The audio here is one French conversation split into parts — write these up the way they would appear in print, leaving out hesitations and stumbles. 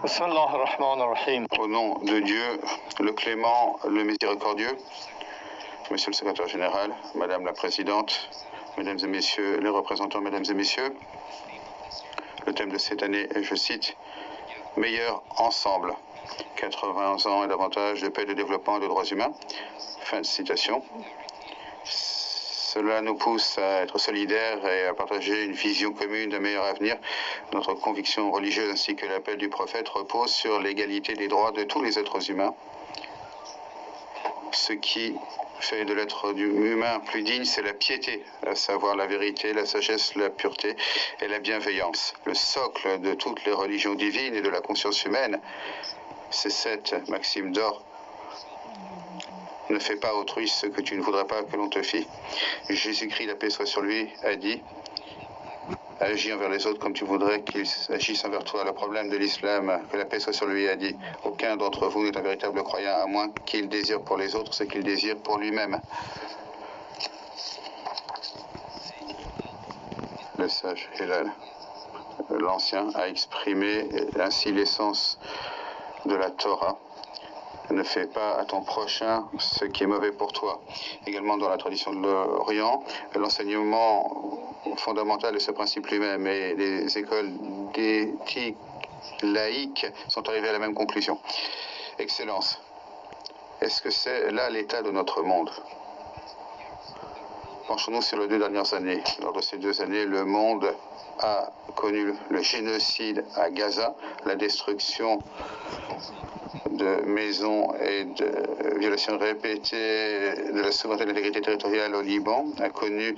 Au nom de Dieu, le clément, le miséricordieux, Monsieur le secrétaire général, Madame la présidente, Mesdames et Messieurs les représentants, Mesdames et Messieurs, le thème de cette année est, je cite, « Meilleur ensemble, 80 ans et davantage de paix, de développement et de droits humains ». Fin de citation. Cela nous pousse à être solidaires et à partager une vision commune d'un meilleur avenir. Notre conviction religieuse ainsi que l'appel du prophète reposent sur l'égalité des droits de tous les êtres humains. Ce qui fait de l'être humain plus digne, c'est la piété, à savoir la vérité, la sagesse, la pureté et la bienveillance. Le socle de toutes les religions divines et de la conscience humaine, c'est cette maxime d'or. Ne fais pas autrui ce que tu ne voudrais pas que l'on te fît. Jésus-Christ, la paix soit sur lui, a dit « Agis envers les autres comme tu voudrais qu'ils agissent envers toi ». Le problème de l'islam, que la paix soit sur lui, a dit « Aucun d'entre vous n'est un véritable croyant, à moins qu'il désire pour les autres ce qu'il désire pour lui-même ». Le sage Hillel, l'Ancien, a exprimé ainsi l'essence de la Torah. Ne fais pas à ton prochain ce qui est mauvais pour toi. Également dans la tradition de l'Orient, l'enseignement fondamental est ce principe lui-même et les écoles d'éthique laïque sont arrivées à la même conclusion. Excellence, est-ce que c'est là l'état de notre monde? Penchons-nous sur les 2 dernières années. Lors de ces 2 années, le monde a connu le génocide à Gaza, la destruction de maisons et de violations répétées de la souveraineté et de l'intégrité territoriale au Liban, a connu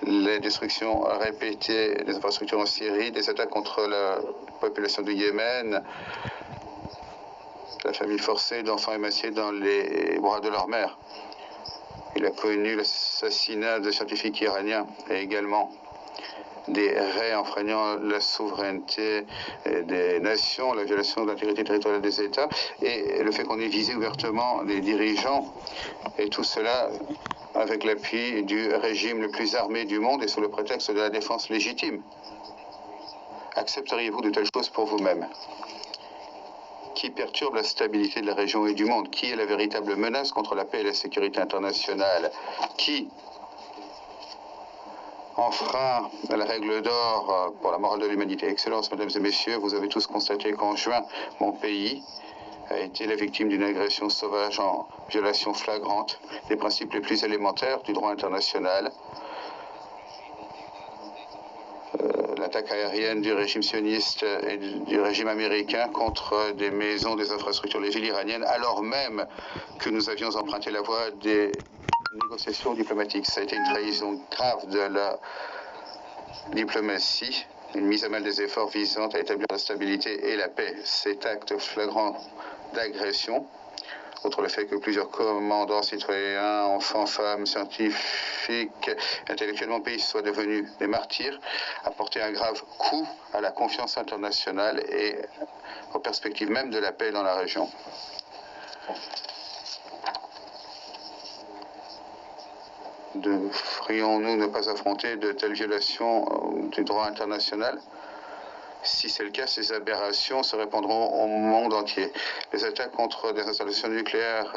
les destructions répétées des infrastructures en Syrie, des attaques contre la population du Yémen, la famille forcée d'enfants émaciés dans les bras de leur mère. Il a connu l'assassinat de scientifiques iraniens et également des raids enfreignant la souveraineté des nations, la violation de l'intégrité territoriale des États et le fait qu'on ait visé ouvertement des dirigeants et tout cela avec l'appui du régime le plus armé du monde et sous le prétexte de la défense légitime. Accepteriez-vous de telles choses pour vous-même? Qui perturbe la stabilité de la région et du monde? Qui est la véritable menace contre la paix et la sécurité internationale? Qui enfreint la règle d'or pour la morale de l'humanité? Excellences, Mesdames et Messieurs, vous avez tous constaté qu'en juin, mon pays a été la victime d'une agression sauvage en violation flagrante des principes les plus élémentaires du droit international. L'attaque aérienne du régime sioniste et du régime américain contre des maisons, des infrastructures, les villes iraniennes, alors même que nous avions emprunté la voie des négociations diplomatiques. Ça a été une trahison grave de la diplomatie, une mise à mal des efforts visant à établir la stabilité et la paix. Cet acte flagrant d'agression, outre le fait que plusieurs commandants, citoyens, enfants, femmes, scientifiques, intellectuellement pays soient devenus des martyrs, a porté un grave coup à la confiance internationale et aux perspectives même de la paix dans la région. Devrions-nous ne pas affronter de telles violations du droit international? Si c'est le cas, ces aberrations se répandront au monde entier. Les attaques contre des installations nucléaires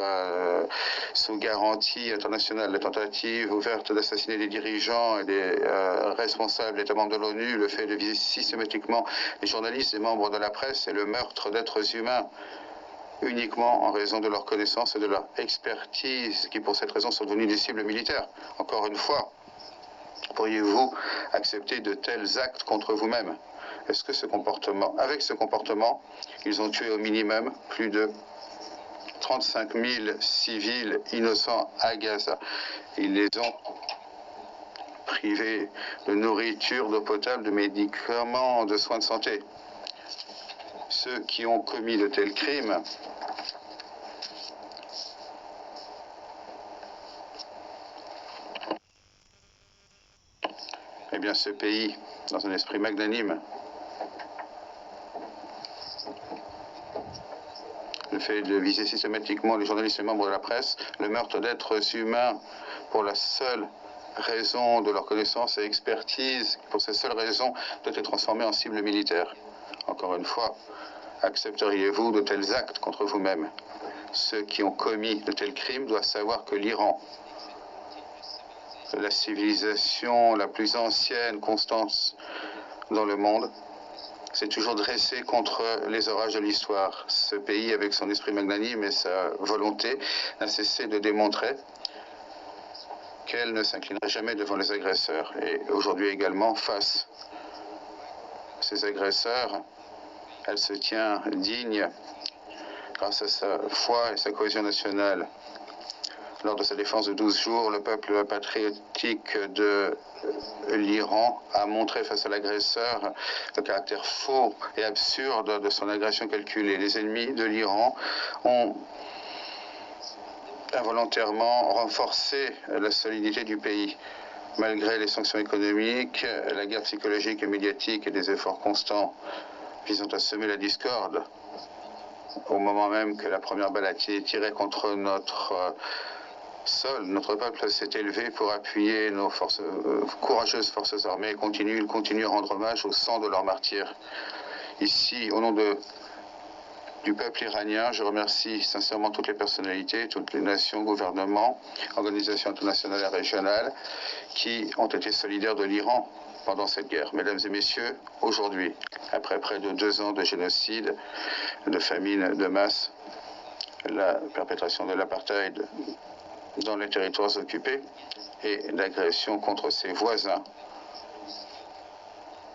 sous garantie internationale, la tentative ouverte d'assassiner des dirigeants et des responsables d'États membres de l'ONU, le fait de viser systématiquement les journalistes et membres de la presse et le meurtre d'êtres humains uniquement en raison de leur connaissance et de leur expertise, qui pour cette raison sont devenus des cibles militaires. Encore une fois, pourriez-vous accepter de tels actes contre vous-même? Est-ce que avec ce comportement, ils ont tué au minimum plus de 35 000 civils innocents à Gaza? Ils les ont privés de nourriture, d'eau potable, de médicaments, de soins de santé. Ceux qui ont commis de tels crimes eh bien, ce pays, dans un esprit magnanime, le fait de viser systématiquement les journalistes et membres de la presse, le meurtre d'êtres humains pour la seule raison de leur connaissance et expertise, pour cette seule raison, doit être transformé en cible militaire. Encore une fois, accepteriez-vous de tels actes contre vous-même? Ceux qui ont commis de tels crimes doivent savoir que l'Iran, la civilisation la plus ancienne, constante dans le monde, s'est toujours dressé contre les orages de l'histoire. Ce pays, avec son esprit magnanime et sa volonté, n'a cessé de démontrer qu'elle ne s'inclinerait jamais devant les agresseurs. Et aujourd'hui également, face à ces agresseurs, elle se tient digne grâce à sa foi et sa cohésion nationale. Lors de sa défense de 12 jours, le peuple patriotique de l'Iran a montré face à l'agresseur le caractère faux et absurde de son agression calculée. Les ennemis de l'Iran ont involontairement renforcé la solidité du pays. Malgré les sanctions économiques, la guerre psychologique et médiatique et des efforts constants visant à semer la discorde, au moment même que la première balle a été tirée contre notre sol, notre peuple s'est élevé pour appuyer nos courageuses forces armées. Ils continuent à rendre hommage au sang de leurs martyrs. Ici, au nom du peuple iranien, je remercie sincèrement toutes les personnalités, toutes les nations, gouvernements, organisations internationales et régionales qui ont été solidaires de l'Iran pendant cette guerre. Mesdames et messieurs, aujourd'hui, après près de 2 ans de génocide, de famine de masse, la perpétration de l'apartheid dans les territoires occupés et l'agression contre ses voisins,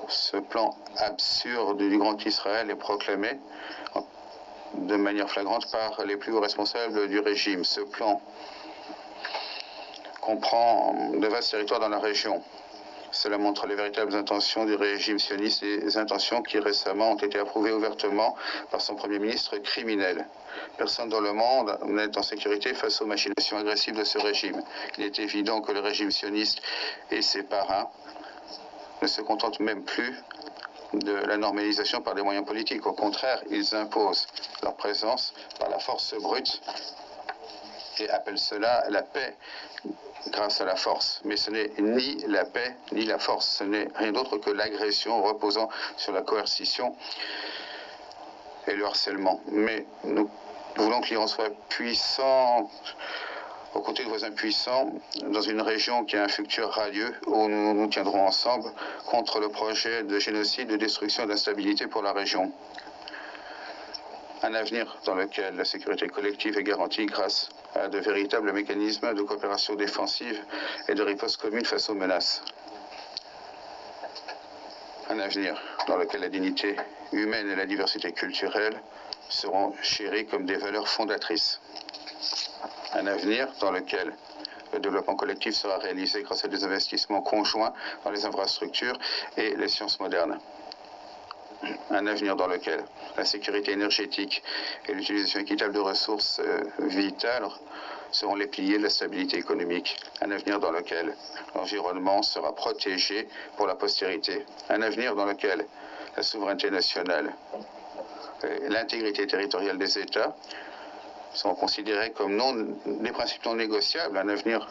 ce plan absurde du Grand Israël est proclamé de manière flagrante par les plus hauts responsables du régime. Ce plan comprend de vastes territoires dans la région. Cela montre les véritables intentions du régime sioniste, les intentions qui récemment ont été approuvées ouvertement par son Premier ministre criminel. Personne dans le monde n'est en sécurité face aux machinations agressives de ce régime. Il est évident que le régime sioniste et ses parrains ne se contentent même plus de la normalisation par des moyens politiques. Au contraire, ils imposent leur présence par la force brute et appellent cela la paix grâce à la force. Mais ce n'est ni la paix ni la force, ce n'est rien d'autre que l'agression reposant sur la coercition et le harcèlement. Mais nous voulons que l'Iran soit puissant aux côtés de voisins puissants, dans une région qui a un futur radieux, où nous nous tiendrons ensemble contre le projet de génocide, de destruction et d'instabilité pour la région. Un avenir dans lequel la sécurité collective est garantie grâce à de véritables mécanismes de coopération défensive et de riposte commune face aux menaces. Un avenir dans lequel la dignité humaine et la diversité culturelle seront chéries comme des valeurs fondatrices. Un avenir dans lequel le développement collectif sera réalisé grâce à des investissements conjoints dans les infrastructures et les sciences modernes. Un avenir dans lequel la sécurité énergétique et l'utilisation équitable de ressources vitales seront les piliers de la stabilité économique. Un avenir dans lequel l'environnement sera protégé pour la postérité. Un avenir dans lequel la souveraineté nationale et l'intégrité territoriale des États sont considérés comme des principes non négociables, un avenir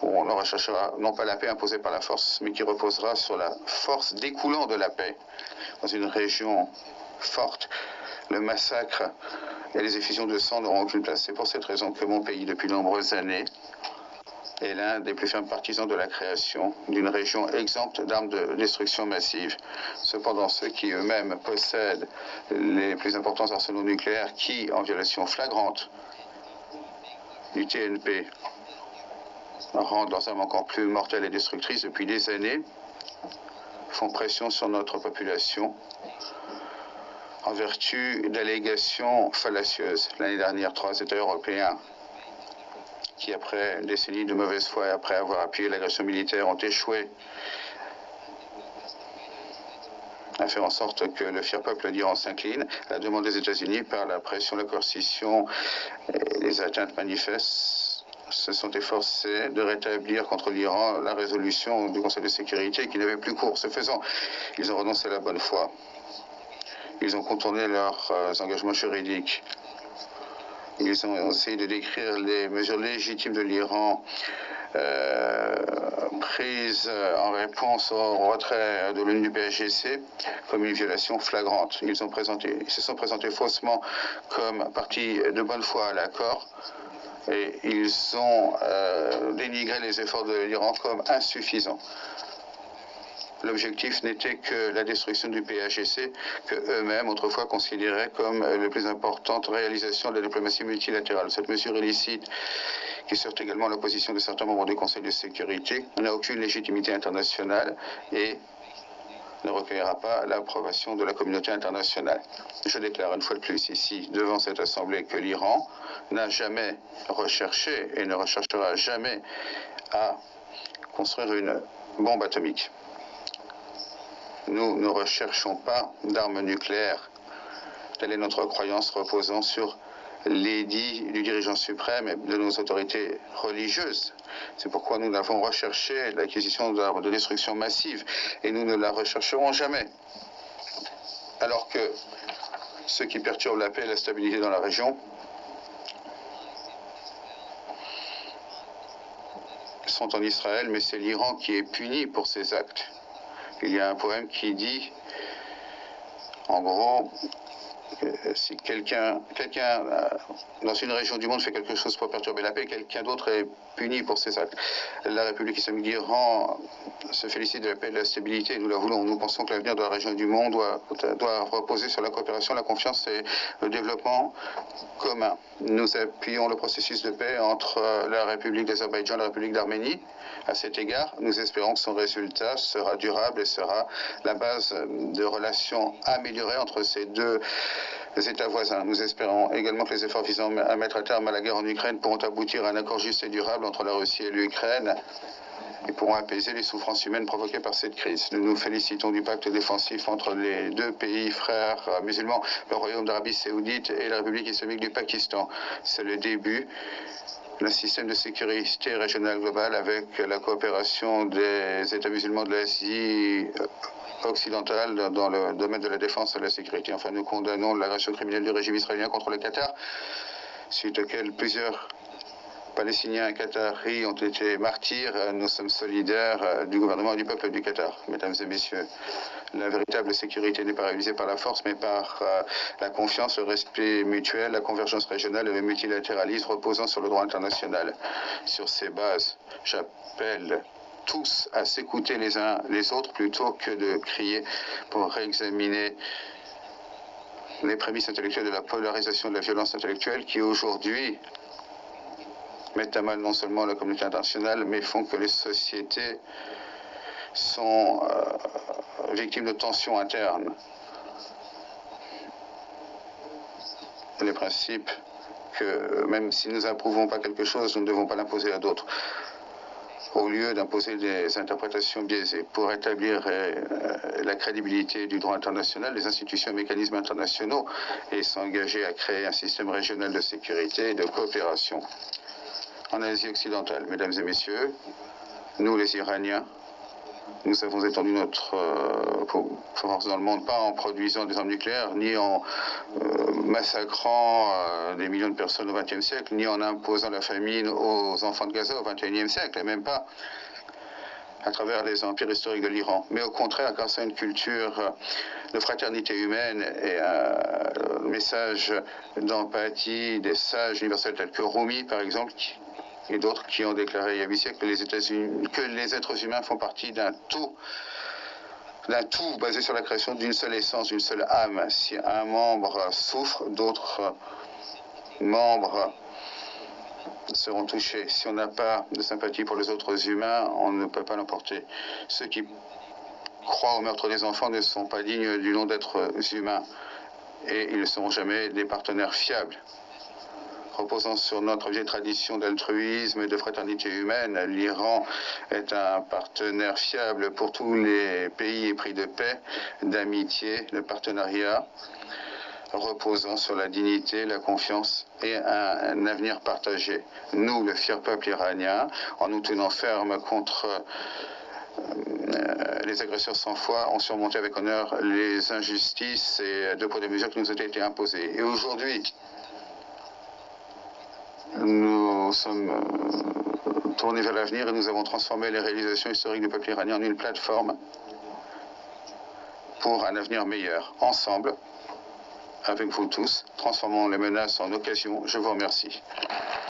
où on ne recherchera non pas la paix imposée par la force, mais qui reposera sur la force découlant de la paix. Dans une région forte, le massacre et les effusions de sang n'auront aucune place. C'est pour cette raison que mon pays, depuis de nombreuses années, est l'un des plus fermes partisans de la création d'une région exempte d'armes de destruction massive. Cependant, ceux qui eux-mêmes possèdent les plus importants arsenaux nucléaires, qui, en violation flagrante du TNP, rendent leurs armes encore plus mortelles et destructrices depuis des années, font pression sur notre population en vertu d'allégations fallacieuses. L'année dernière, 3 États européens qui, après une décennie de mauvaise foi et après avoir appuyé l'agression militaire, ont échoué à faire en sorte que le fier peuple d'Iran s'incline à la demande des États-Unis par la pression, la coercition et les atteintes manifestes se sont efforcés de rétablir contre l'Iran la résolution du Conseil de sécurité qui n'avait plus cours. Ce faisant, ils ont renoncé à la bonne foi. Ils ont contourné leurs engagements juridiques. Ils ont essayé de décrire les mesures légitimes de l'Iran prise en réponse au retrait de l'ONU du PSGC comme une violation flagrante. Ils se sont présentés faussement comme partie de bonne foi à l'accord et ils ont dénigré les efforts de l'Iran comme insuffisants. L'objectif n'était que la destruction du PAGC, que eux-mêmes autrefois considéraient comme la plus importante réalisation de la diplomatie multilatérale. Cette mesure illicite, qui sort également la position de certains membres du Conseil de sécurité, n'a aucune légitimité internationale et ne recueillera pas l'approbation de la communauté internationale. Je déclare une fois de plus ici, devant cette Assemblée, que l'Iran n'a jamais recherché et ne recherchera jamais à construire une bombe atomique. Nous ne recherchons pas d'armes nucléaires. Telle est notre croyance reposant sur l'édit du dirigeant suprême et de nos autorités religieuses. C'est pourquoi nous n'avons recherché l'acquisition d'armes de destruction massive et nous ne la rechercherons jamais. Alors que ce qui perturbe la paix et la stabilité dans la région sont en Israël, mais c'est l'Iran qui est puni pour ces actes. Il y a un poème qui dit, en gros, si quelqu'un dans une région du monde fait quelque chose pour perturber la paix, quelqu'un d'autre est puni pour ses actes. La République islamique d'Iran se félicite de la paix et de la stabilité, nous la voulons. Nous pensons que l'avenir de la région du monde doit reposer sur la coopération, la confiance et le développement commun. Nous appuyons le processus de paix entre la République d'Azerbaïdjan et la République d'Arménie. À cet égard, nous espérons que son résultat sera durable et sera la base de relations améliorées entre ces deux États voisins. Nous espérons également que les efforts visant à mettre un terme à la guerre en Ukraine pourront aboutir à un accord juste et durable entre la Russie et l'Ukraine et pourront apaiser les souffrances humaines provoquées par cette crise. Nous nous félicitons du pacte défensif entre les deux pays frères musulmans, le Royaume d'Arabie Saoudite et la République islamique du Pakistan. C'est le début d'un système de sécurité régionale globale avec la coopération des États musulmans de l'Asie occidentale dans le domaine de la défense et de la sécurité. Enfin, nous condamnons l'agression criminelle du régime israélien contre le Qatar, suite auquel plusieurs Palestiniens et Qataris ont été martyrs. Nous sommes solidaires du gouvernement et du peuple du Qatar. Mesdames et messieurs, la véritable sécurité n'est pas réalisée par la force, mais par la confiance, le respect mutuel, la convergence régionale et le multilatéralisme reposant sur le droit international. Sur ces bases, j'appelle tous à s'écouter les uns les autres plutôt que de crier pour réexaminer les prémices intellectuelles de la polarisation de la violence intellectuelle qui aujourd'hui mettent à mal non seulement la communauté internationale, mais font que les sociétés sont victimes de tensions internes. Les principes que même si nous n'approuvons pas quelque chose, nous ne devons pas l'imposer à d'autres, au lieu d'imposer des interprétations biaisées. Pour établir la crédibilité du droit international, les institutions et mécanismes internationaux et s'engager à créer un système régional de sécurité et de coopération. En Asie occidentale, mesdames et messieurs, nous les Iraniens, nous avons étendu notre force dans le monde, pas en produisant des armes nucléaires, ni en massacrant des millions de personnes au XXe siècle, ni en imposant la famine aux enfants de Gaza au XXIe siècle, et même pas à travers les empires historiques de l'Iran, mais au contraire grâce à une culture de fraternité humaine et un message d'empathie des sages universels tels que Rumi, par exemple, et d'autres qui ont déclaré il y a 8 siècles que les êtres humains font partie d'un tout basé sur la création d'une seule essence, d'une seule âme. Si un membre souffre, d'autres membres seront touchés. Si on n'a pas de sympathie pour les autres humains, on ne peut pas l'emporter. Ceux qui croient au meurtre des enfants ne sont pas dignes du nom d'êtres humains et ils ne seront jamais des partenaires fiables. Reposant sur notre vieille tradition d'altruisme et de fraternité humaine, l'Iran est un partenaire fiable pour tous les pays épris de paix, d'amitié, de partenariat, reposant sur la dignité, la confiance et un avenir partagé. Nous, le fier peuple iranien, en nous tenant ferme contre les agresseurs sans foi, ont surmonté avec honneur les injustices et deux poids deux mesures qui nous ont été imposées. Et aujourd'hui, nous sommes tourné vers l'avenir et nous avons transformé les réalisations historiques du peuple iranien en une plateforme pour un avenir meilleur. Ensemble, avec vous tous, transformons les menaces en occasions. Je vous remercie.